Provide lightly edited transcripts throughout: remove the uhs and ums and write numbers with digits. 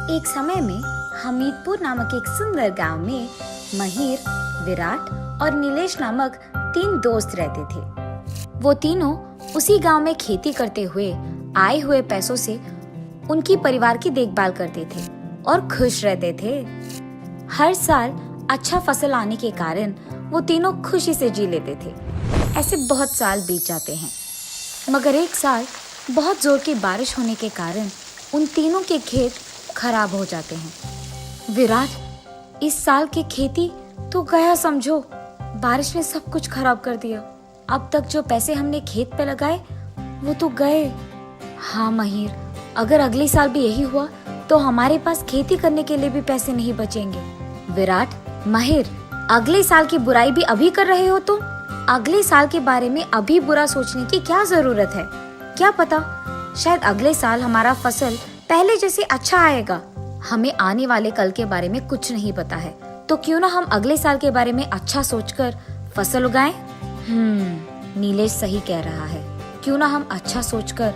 एक समय में हमीदपुर नामक एक सुंदर गांव में महिर, विराट और नीलेश नामक 3 दोस्त रहते थे। वो तीनों उसी गांव में खेती करते हुए आए हुए पैसों से उनकी परिवार की देखभाल करते थे और खुश रहते थे। हर साल अच्छा फसल आने के कारण वो तीनों खुशी से जी लेते थे। ऐसे बहुत साल बीत जाते हैं, मगर एक साल बहुत जोर की बारिश होने के कारण उन तीनों के खेत खराब हो जाते हैं। विराट, इस साल की खेती तो गया समझो, बारिश ने सब कुछ खराब कर दिया। अब तक जो पैसे हमने खेत पे लगाए वो तो गए। हाँ महिर, अगर अगले साल भी यही हुआ तो हमारे पास खेती करने के लिए भी पैसे नहीं बचेंगे। विराट, महिर, अगले साल की बुराई भी अभी कर रहे हो तुम। अगले साल के बारे में अभी बुरा सोचने की क्या जरूरत है? क्या पता शायद अगले साल हमारा फसल पहले जैसे अच्छा आएगा। हमें आने वाले कल के बारे में कुछ नहीं पता है, तो क्यों ना हम अगले साल के बारे में अच्छा सोचकर फसल उगाएं? नीलेश सही कह रहा है। क्यों ना हम अच्छा सोचकर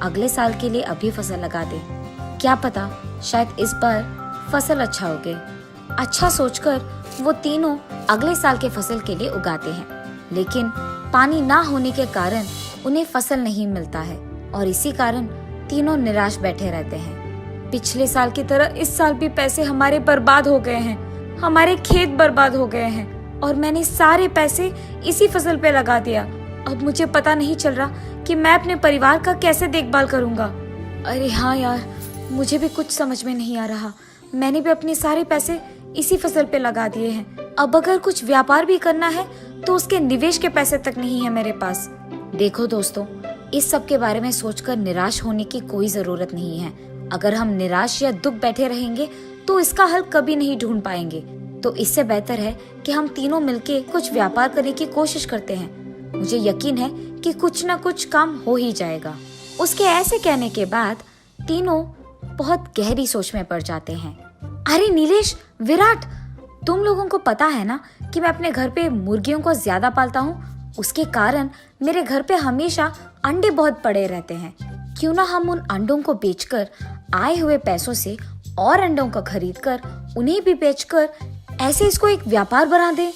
अगले साल के लिए अभी फसल लगा दें। क्या पता शायद इस बार फसल अच्छा उगे। अच्छा सोचकर वो तीनों अगले साल के फसल के लिए उगाते हैं, लेकिन पानी ना होने के कारण उन्हें फसल नहीं मिलता है और इसी कारण तीनों निराश बैठे रहते हैं। पिछले साल की तरह इस साल भी पैसे हमारे बर्बाद हो गए हैं, हमारे खेत बर्बाद हो गए हैं और मैंने सारे पैसे इसी फसल पे लगा दिया। अब मुझे पता नहीं चल रहा कि मैं अपने परिवार का कैसे देखभाल करूंगा। अरे हाँ यार, मुझे भी कुछ समझ में नहीं आ रहा। मैंने भी अपने सारे पैसे इसी फसल पे लगा दिए हैं। अब अगर कुछ व्यापार भी करना है तो उसके निवेश के पैसे तक नहीं है मेरे पास। देखो दोस्तों, इस सब के बारे में सोचकर निराश होने की कोई जरूरत नहीं है। अगर हम निराश या दुख बैठे रहेंगे तो इसका हल कभी नहीं ढूंढ पाएंगे। तो इससे बेहतर है कि हम तीनों मिलके कुछ व्यापार करने की कोशिश करते हैं। मुझे यकीन है कि कुछ ना कुछ काम हो ही जाएगा। उसके ऐसे कहने के बाद तीनों बहुत गहरी सोच में पड़ जाते हैं। अरे नीलेश, विराट, तुम लोगों को पता है ना कि मैं अपने घर पे मुर्गियों को ज्यादा पालता हूँ। उसके कारण मेरे घर पे हमेशा अंडे बहुत पड़े रहते हैं। क्यों ना हम उन अंडों को बेचकर आए हुए पैसों से और अंडों को खरीदकर उन्हें भी बेचकर ऐसे इसको एक व्यापार बना दें।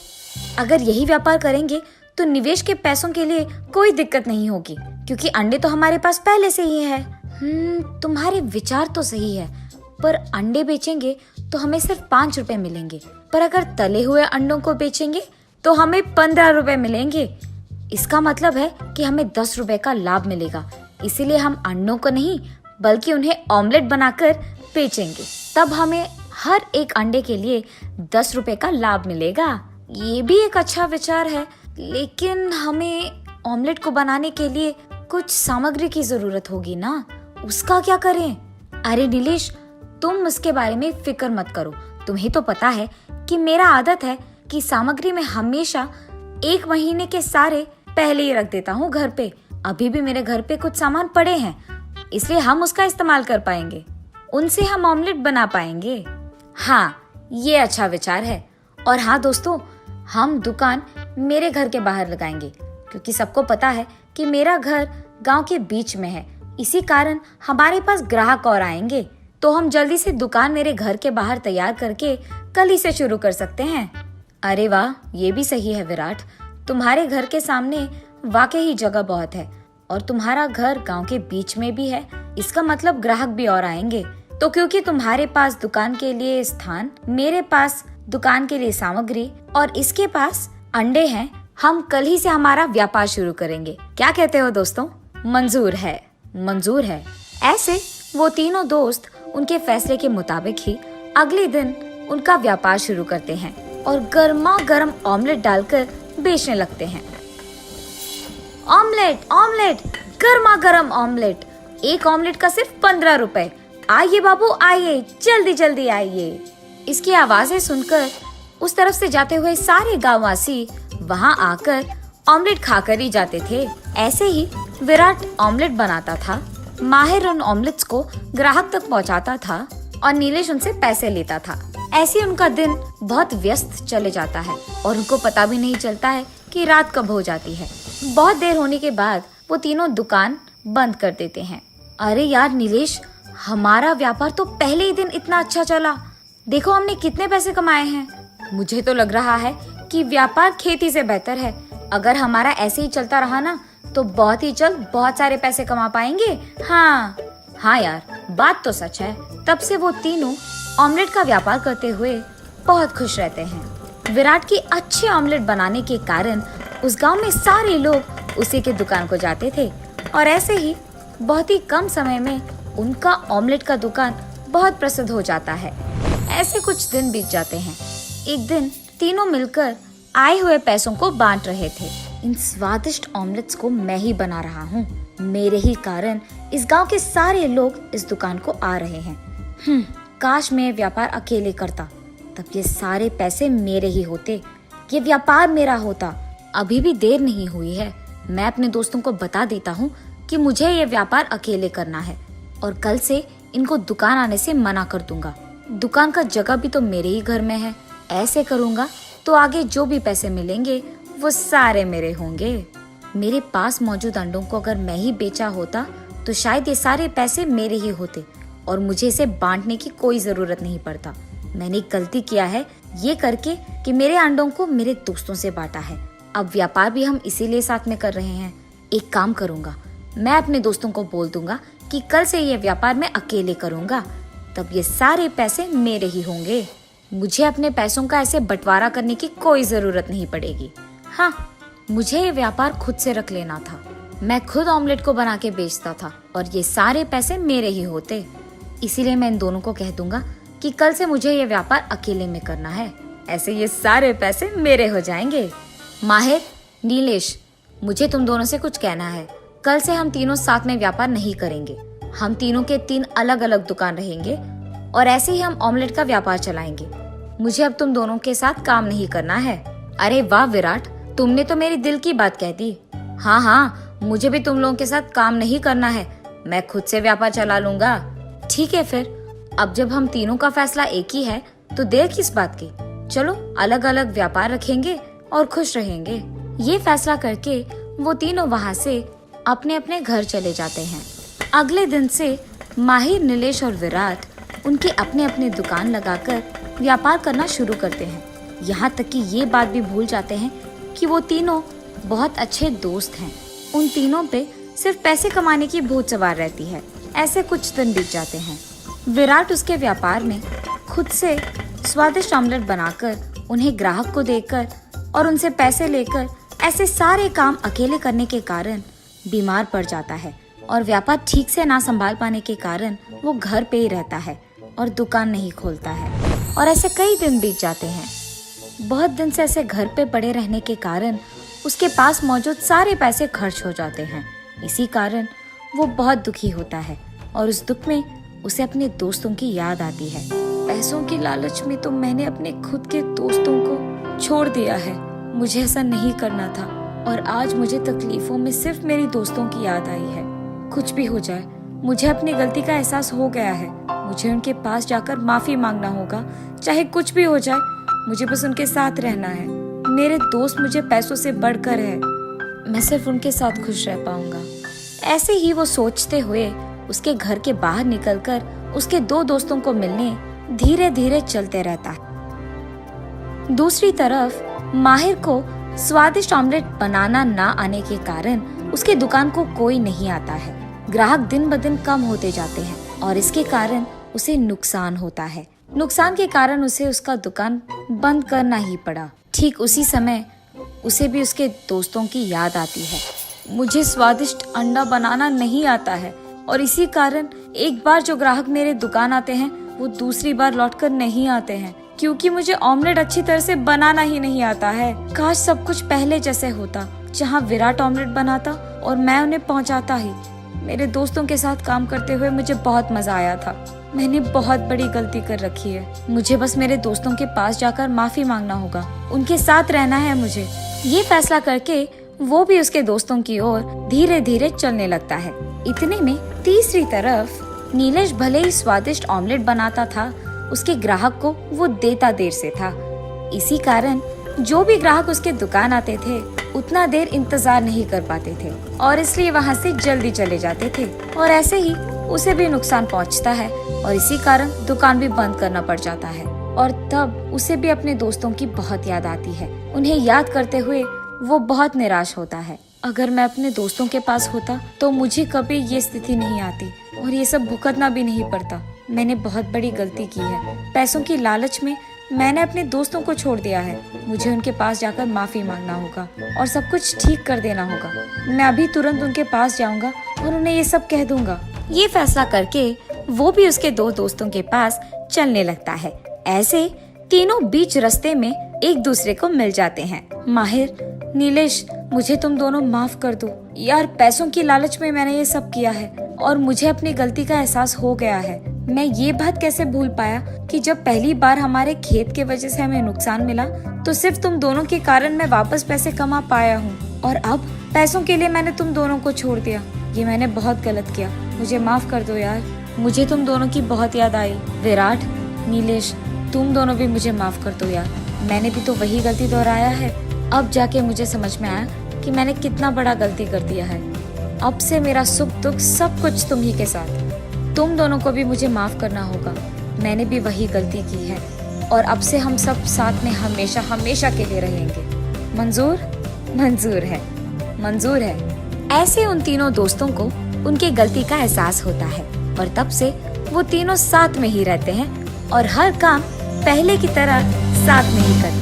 अगर यही व्यापार करेंगे तो निवेश के पैसों के लिए कोई दिक्कत नहीं होगी, क्योंकि अंडे तो हमारे पास पहले से ही है। तुम्हारे विचार तो सही है, पर अंडे बेचेंगे तो हमें सिर्फ 5 रुपए मिलेंगे, पर अगर तले हुए अंडों को बेचेंगे तो हमें 15 रुपए मिलेंगे। इसका मतलब है कि हमें 10 रुपए का लाभ मिलेगा। इसीलिए हम अंडों को नहीं बल्कि उन्हें ऑमलेट बनाकर बेचेंगे। तब हमें हर एक अंडे के लिए 10 रुपए का लाभ मिलेगा। ये भी एक अच्छा विचार है, लेकिन हमें ऑमलेट को बनाने के लिए कुछ सामग्री की जरूरत होगी ना, उसका क्या करें? अरे नीलेश, तुम उसके बारे में फिक्र मत करो। तुम्हें तो पता है कि मेरा आदत है कि सामग्री में हमेशा 1 महीने के सारे पहले ही रख देता हूँ घर पे। अभी भी मेरे घर पे कुछ सामान पड़े हैं, इसलिए हम उसका इस्तेमाल कर पाएंगे। उनसे हम ऑमलेट बना पाएंगे। हाँ, ये अच्छा विचार है। और हाँ दोस्तों, हम दुकान मेरे घर के बाहर लगाएंगे, क्योंकि सबको पता है कि मेरा घर गांव के बीच में है। इसी कारण हमारे पास ग्राहक और आएंगे, तो हम जल्दी से दुकान मेरे घर के बाहर तैयार करके कल ही से शुरू कर सकते हैं। अरे वाह, ये भी सही है विराट। तुम्हारे घर के सामने वाकई ही जगह बहुत है और तुम्हारा घर गांव के बीच में भी है। इसका मतलब ग्राहक भी और आएंगे। तो क्योंकि तुम्हारे पास दुकान के लिए स्थान, मेरे पास दुकान के लिए सामग्री और इसके पास अंडे हैं, हम कल ही से हमारा व्यापार शुरू करेंगे। क्या कहते हो दोस्तों? मंजूर है, मंजूर है। ऐसे वो तीनों दोस्त उनके फैसले के मुताबिक ही अगले दिन उनका व्यापार शुरू करते हैं और गर्मा गर्म ऑमलेट डालकर बेचने लगते हैं। ऑमलेट, ऑमलेट, गर्मा गर्म ऑमलेट। एक ऑमलेट का सिर्फ 15 रुपए। आइए बाबू, आइए, जल्दी जल्दी आइए। इसकी आवाजें सुनकर उस तरफ से जाते हुए सारे गांववासी वहां आकर ऑमलेट खाकर ही जाते थे। ऐसे ही विराट ऑमलेट बनाता था, माहिर उन ऑमलेट्स को ग्राहक तक पहुंचाता था और नीलेश उनसे पैसे लेता था। ऐसे उनका दिन बहुत व्यस्त चले जाता है और उनको पता भी नहीं चलता है कि रात कब हो जाती है। बहुत देर होने के बाद वो तीनों दुकान बंद कर देते हैं। अरे यार नीलेश, हमारा व्यापार तो पहले ही दिन इतना अच्छा चला। देखो हमने कितने पैसे कमाए हैं। मुझे तो लग रहा है कि व्यापार खेती से बेहतर है। अगर हमारा ऐसे ही चलता रहा ना तो बहुत ही जल्द बहुत सारे पैसे कमा पाएंगे। हाँ यार, बात तो सच है। तब से वो तीनों ऑमलेट का व्यापार करते हुए बहुत खुश रहते हैं। विराट की अच्छे ऑमलेट बनाने के कारण उस गांव में सारे लोग उसी के दुकान को जाते थे और ऐसे ही बहुत ही कम समय में उनका ऑमलेट का दुकान बहुत प्रसिद्ध हो जाता है। ऐसे कुछ दिन बीत जाते हैं। एक दिन तीनों मिलकर आए हुए पैसों को बांट रहे थे। इन स्वादिष्ट ऑमलेट्स को मैं ही बना रहा हूँ। मेरे ही कारण इस गांव के सारे लोग इस दुकान को आ रहे हैं। काश मैं व्यापार अकेले करता, तब ये सारे पैसे मेरे ही होते, ये व्यापार मेरा होता। अभी भी देर नहीं हुई है। मैं अपने दोस्तों को बता देता हूँ कि मुझे ये व्यापार अकेले करना है और कल से इनको दुकान आने से मना कर दूंगा। दुकान का जगह भी तो मेरे ही घर में है। ऐसे करूंगा तो आगे जो भी पैसे मिलेंगे वो सारे मेरे होंगे। मेरे पास मौजूद अंडों को अगर मैं ही बेचा होता तो शायद ये सारे पैसे मेरे ही होते और मुझे इसे बांटने की कोई जरूरत नहीं पड़ता। मैंने एक गलती किया है ये करके कि मेरे अंडों को मेरे दोस्तों से बांटा है। अब व्यापार भी हम इसीलिए साथ में कर रहे हैं। एक काम करूंगा, मैं अपने दोस्तों को बोल दूंगा कि कल से ये व्यापार मैं अकेले करूंगा, तब ये सारे पैसे मेरे ही होंगे। मुझे अपने पैसों का ऐसे बंटवारा करने की कोई जरूरत नहीं पड़ेगी। हाँ, मुझे ये व्यापार खुद से रख लेना था। मैं खुद ऑमलेट को बना के बेचता था और ये सारे पैसे मेरे ही होते। इसीलिए मैं इन दोनों को कह दूंगा कि कल से मुझे ये व्यापार अकेले में करना है। ऐसे ये सारे पैसे मेरे हो जाएंगे। माहिर, नीलेश, मुझे तुम दोनों से कुछ कहना है। कल से हम तीनों साथ में व्यापार नहीं करेंगे। हम तीनों के 3 अलग अलग दुकान रहेंगे और ऐसे ही हम ऑमलेट का व्यापार चलाएंगे। मुझे अब तुम दोनों के साथ काम नहीं करना है। अरे वाह विराट, तुमने तो मेरी दिल की बात कह दी। हाँ, मुझे भी तुम लोगों के साथ काम नहीं करना है। मैं खुद से व्यापार चला लूंगा। ठीक है फिर, अब जब हम तीनों का फैसला एक ही है तो देर किस बात की। चलो अलग अलग व्यापार रखेंगे और खुश रहेंगे। ये फैसला करके वो तीनों वहाँ से अपने अपने घर चले जाते हैं। अगले दिन से माहिर, नीलेश और विराट उनके अपने अपने दुकान लगाकर व्यापार करना शुरू करते हैं। यहाँ तक कि ये बात भी भूल जाते हैं कि वो तीनों बहुत अच्छे दोस्त हैं। उन तीनों पे सिर्फ पैसे कमाने की भूत सवार रहती है। ऐसे कुछ दिन बीत जाते हैं। विराट उसके व्यापार में खुद से स्वादिष्ट ऑमलेट बनाकर उन्हें ग्राहक को देकर और उनसे पैसे लेकर ऐसे सारे काम अकेले करने के कारण बीमार पड़ जाता है और व्यापार ठीक से ना संभाल पाने के कारण वो घर पे ही रहता है और दुकान नहीं खोलता है। और ऐसे कई दिन बीत जाते हैं। बहुत दिन से ऐसे घर पे पड़े रहने के कारण उसके पास मौजूद सारे पैसे खर्च हो जाते हैं। इसी कारण वो बहुत दुखी होता है और उस दुख में उसे अपने दोस्तों की याद आती है। पैसों की लालच में तो मैंने अपने खुद के दोस्तों को छोड़ दिया है। मुझे ऐसा नहीं करना था और आज मुझे तकलीफों में सिर्फ मेरी दोस्तों की याद आई है। कुछ भी हो जाए, मुझे अपनी गलती का एहसास हो गया है। मुझे उनके पास जाकर माफी मांगना होगा। चाहे कुछ भी हो जाए, मुझे बस उनके साथ रहना है। मेरे दोस्त मुझे पैसों से बढ़कर है। मैं सिर्फ उनके साथ खुश रह पाऊंगा। ऐसे ही वो सोचते हुए उसके घर के बाहर निकलकर उसके 2 दोस्तों को मिलने धीरे धीरे चलते रहता है। दूसरी तरफ माहिर को स्वादिष्ट ऑमलेट बनाना ना आने के कारण उसके दुकान को कोई नहीं आता है। ग्राहक दिन ब दिन कम होते जाते हैं और इसके कारण उसे नुकसान होता है। नुकसान के कारण उसे उसका दुकान बंद करना ही पड़ा। ठीक उसी समय उसे भी उसके दोस्तों की याद आती है। मुझे स्वादिष्ट अंडा बनाना नहीं आता है और इसी कारण एक बार जो ग्राहक मेरे दुकान आते हैं वो दूसरी बार लौटकर नहीं आते हैं, क्योंकि मुझे ऑमलेट अच्छी तरह से बनाना ही नहीं आता है। काश सब कुछ पहले जैसे होता, जहाँ विराट ऑमलेट बनाता और मैं उन्हें पहुँचाता ही। मेरे दोस्तों के साथ काम करते हुए मुझे बहुत मजा आया था। मैंने बहुत बड़ी गलती कर रखी है। मुझे बस मेरे दोस्तों के पास जाकर माफी मांगना होगा। उनके साथ रहना है मुझे। ये फैसला करके वो भी उसके दोस्तों की ओर धीरे धीरे चलने लगता है। इतने में तीसरी तरफ नीलेश भले ही स्वादिष्ट ऑमलेट बनाता था, उसके ग्राहक को वो देता देर से था। इसी कारण जो भी ग्राहक उसके दुकान आते थे उतना देर इंतजार नहीं कर पाते थे और इसलिए वहाँ से जल्दी चले जाते थे। और ऐसे ही उसे भी नुकसान पहुंचता है और इसी कारण दुकान भी बंद करना पड़ जाता है। और तब उसे भी अपने दोस्तों की बहुत याद आती है। उन्हें याद करते हुए वो बहुत निराश होता है। अगर मैं अपने दोस्तों के पास होता तो मुझे कभी ये स्थिति नहीं आती और ये सब भुगतना भी नहीं पड़ता। मैंने बहुत बड़ी गलती की है। पैसों की लालच में मैंने अपने दोस्तों को छोड़ दिया है। मुझे उनके पास जाकर माफी मांगना होगा और सब कुछ ठीक कर देना होगा। मैं अभी तुरंत उनके पास जाऊंगा और उन्हें ये सब कह दूंगा। ये फैसला करके वो भी उसके दो दोस्तों के पास चलने लगता है। ऐसे तीनों बीच रास्ते में एक दूसरे को मिल जाते हैं। माहिर, नीलेश, मुझे तुम दोनों माफ कर दो यार। पैसों की लालच में मैंने ये सब किया है और मुझे अपनी गलती का एहसास हो गया है। मैं ये बात कैसे भूल पाया कि जब पहली बार हमारे खेत के वजह से हमें नुकसान मिला तो सिर्फ तुम दोनों के कारण मैं वापस पैसे कमा पाया हूँ और अब पैसों के लिए मैंने तुम दोनों को छोड़ दिया। ये मैंने बहुत गलत किया, मुझे माफ कर दो यार। मुझे तुम दोनों की बहुत याद आई। विराट, नीलेश, तुम दोनों भी मुझे माफ कर दो यार। मैंने भी तो वही गलती दोहराया है। अब जाके मुझे समझ में आया कि मैंने कितना बड़ा गलती कर दिया है। अब से मेरा सुख दुख सब कुछ तुम ही के साथ। तुम दोनों को भी मुझे माफ करना होगा। मैंने भी वही गलती की है और अब से हम सब साथ में हमेशा हमेशा के लिए रहेंगे। मंजूर? मंजूर है, मंजूर है। ऐसे उन तीनों दोस्तों को उनकी गलती का एहसास होता है और तब से वो तीनों साथ में ही रहते हैं और हर काम पहले की तरह साथ में ही करते हैं।